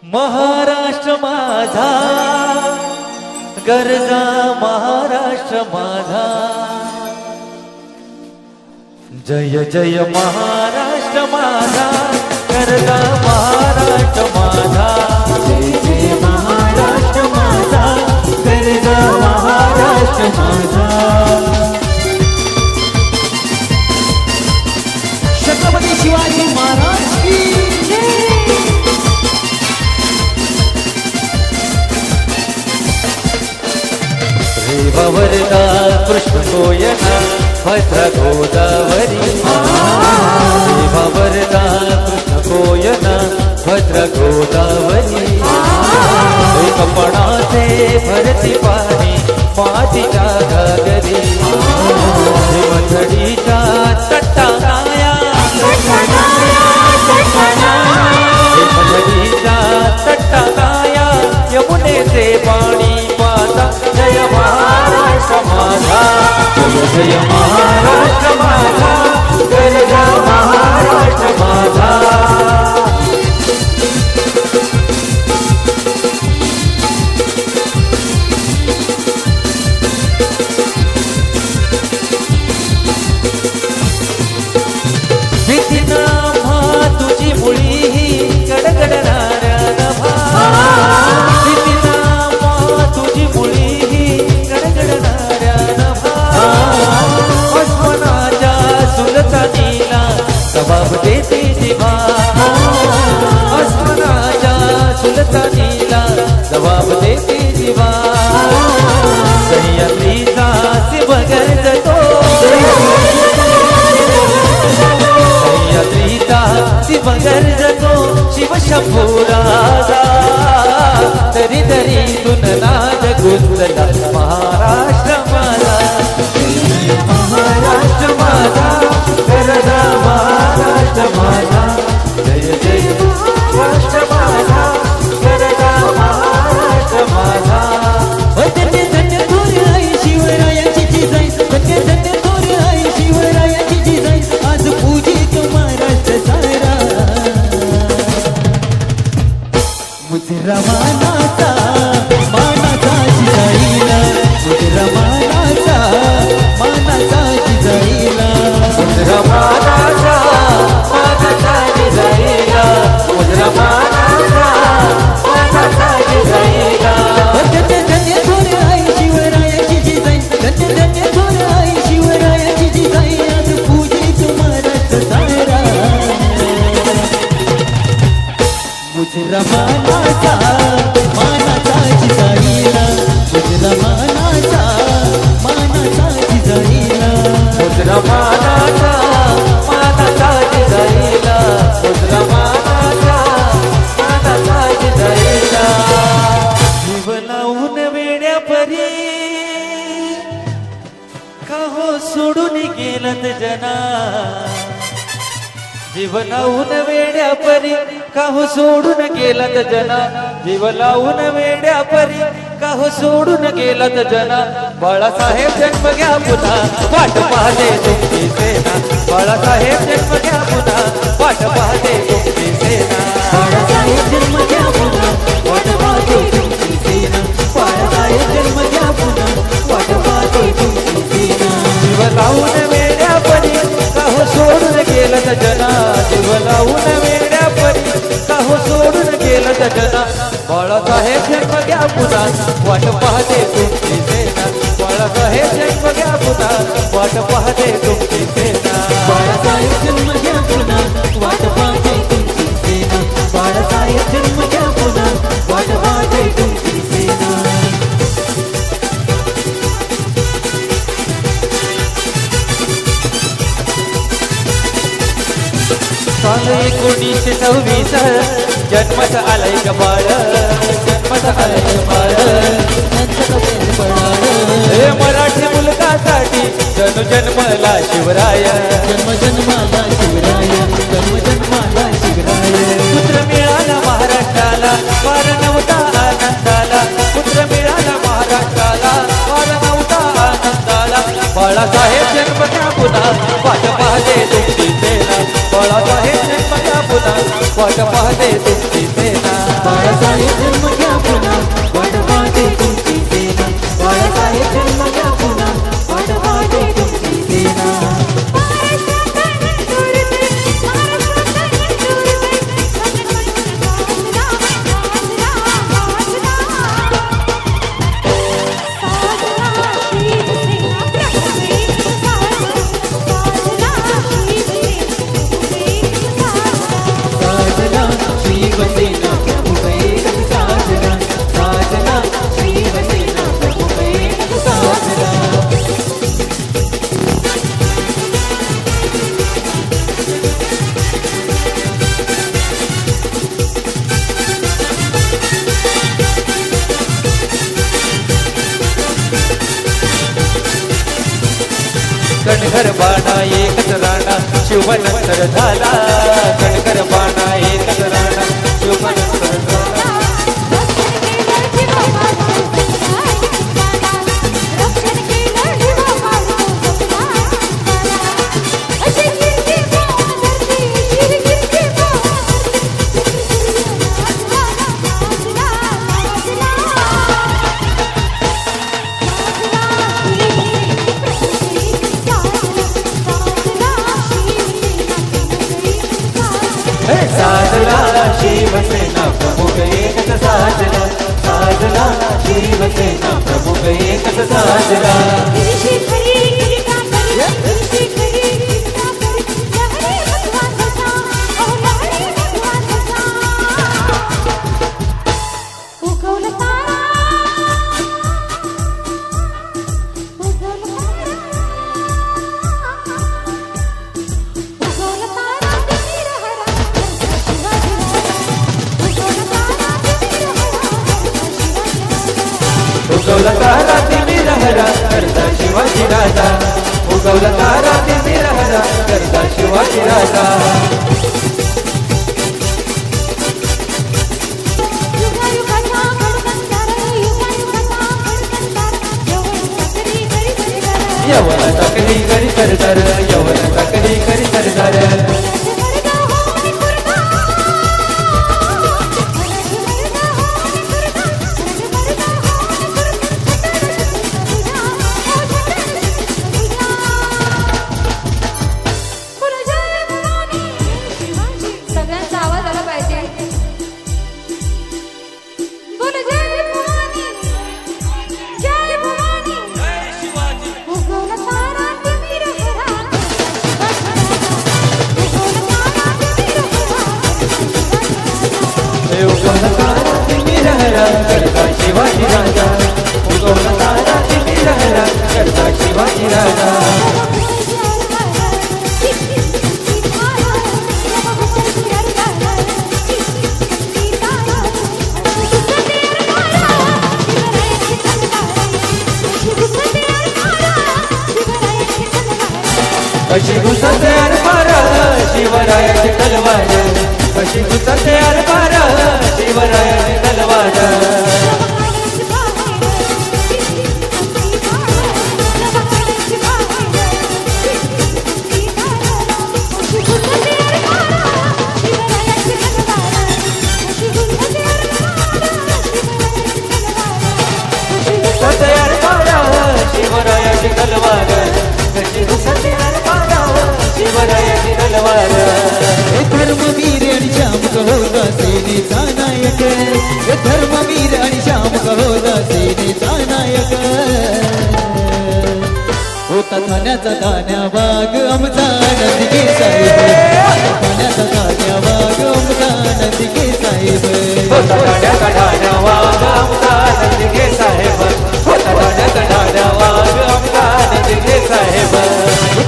महाराष्ट्र माझा गरजा महाराष्ट्र माझा जय जय महाराष्ट्र माझा गरजा महाराष्ट्र माझा जय जय महाराष्ट्र माझा गरजा महाराष्ट्र माझा छत्रपती शिवाजी महाराज की वरदा कृष्ण गोयना भद्र गोदावरी वरदा कृष्ण गोयना भद्र गोदावरी कपणाचे भरती पाणी मातीच्या घागरी मथडीच्या तटाया मथडीच्या तटाया यमुनेचे पाणी पाता जय महाराष्ट्र माझा जय जय महाराष्ट्र माझा गरजा महाराष्ट्र माझा भीतीना तुझी मुळी ही गडगडणाऱ्या नभा भीतीना तुझी मुळी ही गडगडणाऱ्या नभा अस्मनाच्या सुलता नीला जबाब देते जिवा अस्मनाच्या सुलता नीला जबाब देते जिवा सह्याद्रीचा शिव गरजतो सह्याद्रीचा शिव गरजतो शिव शंभू राजा तरी तरी तुन नाद गुंजला महाराष्ट्र माझा महाराष्ट्र माझा गरजा महाराष्ट्र माझा जय जय महाराष्ट्र माझा गरजा महाराष्ट्र माझा धन्य धन्य थोर आई शिवरायाची जिजाई धन्य धन्य थोर आई शिवरायाची जिजाई आज पूजित महाराष्ट्र सारा मुजरा मानाचा मानाचा जिजाईला मुजरा मानाचा मानाचा जिजाईला मुद्रा मानाचा मानाचा जिजाईला मुद्रा मानाचा मानाचा जिजाईला धन्य धन्य थोर आई शिवरायाची जिजाई धन्य धन्य थोर आई शिवरायाची जिजाई आज पूजित महाराष्ट्र सारा मुजरा मानाचा मानाचा जिजाईला मुजरा मानाचा मानाचा जिजाईला मुद्रा मानाचा मानाचा जिजाईला मुद्रा मानाचा मानाचा जिजाईला जीव लावून वेड्या परी का हो सोडून गेलत जना जीव लावून वेड्या परी का हो सोडून गेलत जना जीव लावून वेड्या परी का हो सोडून गेलत जना बाळासाहेब जन्म घ्या पुन्हा वाट पाहते तुमची सेना बाळासाहेब जन्म घ्या पुन्हा वाट पाहते तुमची सेना बाळासाहेब जन्म घ्या पुन्हा वाट पाहते तुमची सेना बाळासाहेब जन्म घ्या पुन्हा वाट पाहते तुमची सेना जीव लावून वेड्या परी का हो सोडून गेलत जना जीव लावून वेड्या परी का हो सोडून गेलत जना बाळासाहेब जन्म घ्या पुन्हा वाट पाहते तुमची सेना बाळासाहेब जन्म घ्या पुन्हा वाट पाहते तुमची सेना बाळासाहेब जन्म घ्या पुन्हा वाट पाहते तुमची सेना बाळासाहेब जन्म घ्या पुन्हा वाट पाहते तुमची सेना साल 1926 जन्मत आलय ग बाळ जन्मत आलय ग बाळ हे मराठी मुलकासाठी जणू जन्मला शिवराय जन्म जन्माला शिवराय जन्म जन्माला शिवराय पुत्र मिळाला महाराष्ट्राला फार नव्हता आनंदाला पुत्र मिळाला महाराष्ट्राला फार नव्हता आनंदाला बाळासाहेब जन्म घ्या पुन्हा वाट पाहते तुमची सेना बाळासाहेब जन्म घ्या पुन्हा वाट पाहते तुमची सेना बाळासाहेब जन्म घ्या पुन्हा वाट पाहते तुमची सेना बाळासाहेब जन्म घ्या पुन्हा वाट पाहते तुमची सेना साजना शिवसेना प्रमुख एकच साजना साजना शिवसेना प्रमुख एकच साजना कणखर बाणा एकच राणा शिवनंतर झाला कणखर बाणा एकच राणा शिवनंतर झाला साजना शिवसेना प्रमुख एकच साजना साजना शिवसेना प्रमुख एकच साजना उगवला तारा तिमी रहरा करता शिवाजी राजा उगवला तारा तिमी रहरा करता शिवाजी राजा यवन तकली करी सरदार यवन तकली करी सरदार सगळ्यांचा आवाज आला पाहिजे बोल जय भवानी जय भवानी जय शिवाजी उगवला तारा तिमी रहरा उगवला तारा तिमी रहरा करता शिवाजी राजा उगवला तारा तिमी रहरा करता शिवाजी राजा कशी घुसते मारा शिवरायाची तलवार कशी घुसते मारा शिवरायाची तलवार शिवरायाची तलवार कशी घुसते मारा शिवरायाची तलवार धर्मवीर आणि श्याम कहोदा सेनेचा नायक धर्मवीर आणि श्याम कहोदा सेनेचा नायक होता ठाण्याचा धान्या वाघ आमचा नंदिके साहेब ठाण्याचा धान्या वाघ आमचा नंदिके साहेब होता ठाण्याचा धान्या वाघ आमचा नंदिके साहेब होता ठाण्याचा धान्या वाघ आमचा नंदिके साहेब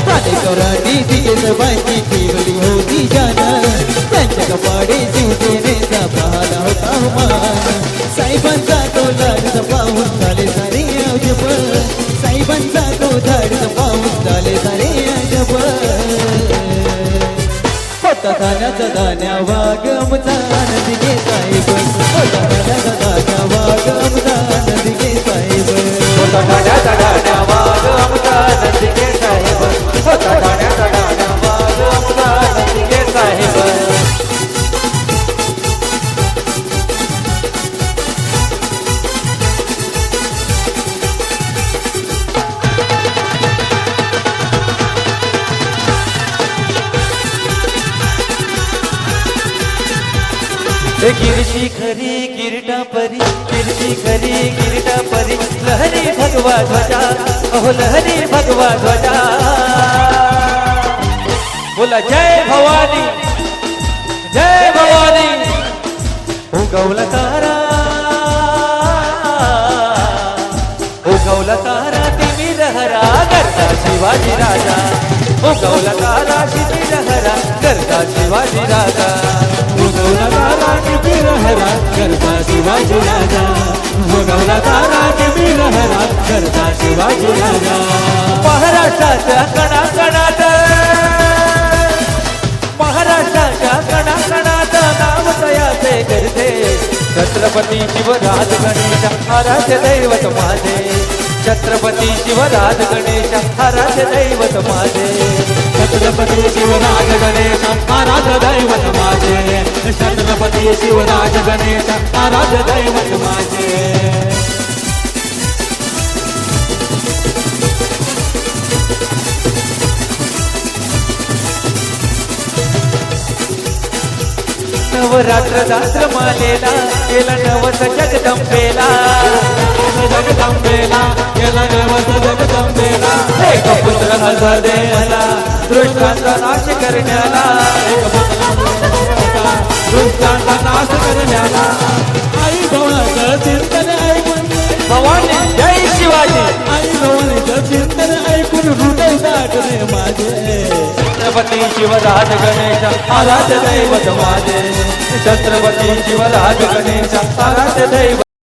कानेकरांनी तिचे सबांची ठेवली होती जाना त्यांच्या कपाडे शिवसेनेचा पाहला होता मान साहेबांचा तो लाडचा पाहून झाले सारे अजब साहेबांचा तो धाडचा पाहून झाले सारे अजब होता ठाण्याचा धान्या वाघ आमचा नंदिके साहेब होता ठाण्याचा धान्या वाघ आमचा नंदिके साहेब होता ठाण्याचा धान्या वाघ आमचा नंदिके साहेब होता ठाण्याचा धान्या वाघ आमचा नंदिके साहेब कीर्ती खरी किरीटा परी कीर्ती खरी किरीटा परी लहरी भगवा ध्वजा अहो लहरी भगवा ध्वजा बोला जय भवानी जय भवानी उगवला तारा उगवला तारा तिमी लहरा करता शिवाजी राजा उगवला तारा तिमी लहरा करता शिवाजी राजा उगवला तारा किती लहरा करता शिवाजी राजा उगवला तारा किती लहरा करता शिवाजी राजा महाराष्ट्राच्या कणाकणात महाराष्ट्राच्या कणाकणात नाव तयाचे करते छत्रपती शिवराज गणेश आराध्य दैवत माझे छत्रपती शिवराज गणेश आराध्य दैवत माझे छत्रपती शिवराज गणेश आराध्य दैवत माझे छत्रपती शिवराज गणेश आराध्य दैवत माझे नवरात्र दात्र मालेला केला नवस जगदंबेला जगदंबेला केला नवस जगदंबेला एक पुत्र हजर देला दृष्टांचा नाश करण्याला दुष्टांचा नाश करण्याला आई भवानीचं चिंतन ऐकून भवानी जय शिवाजी आई भवानीचं चिंतन ऐकून हृदय दाटले माझे छत्रपती शिवराज गणेश आराध्य दैवत माझे छत्रपती शिवराज गणेश आराध्य दैवत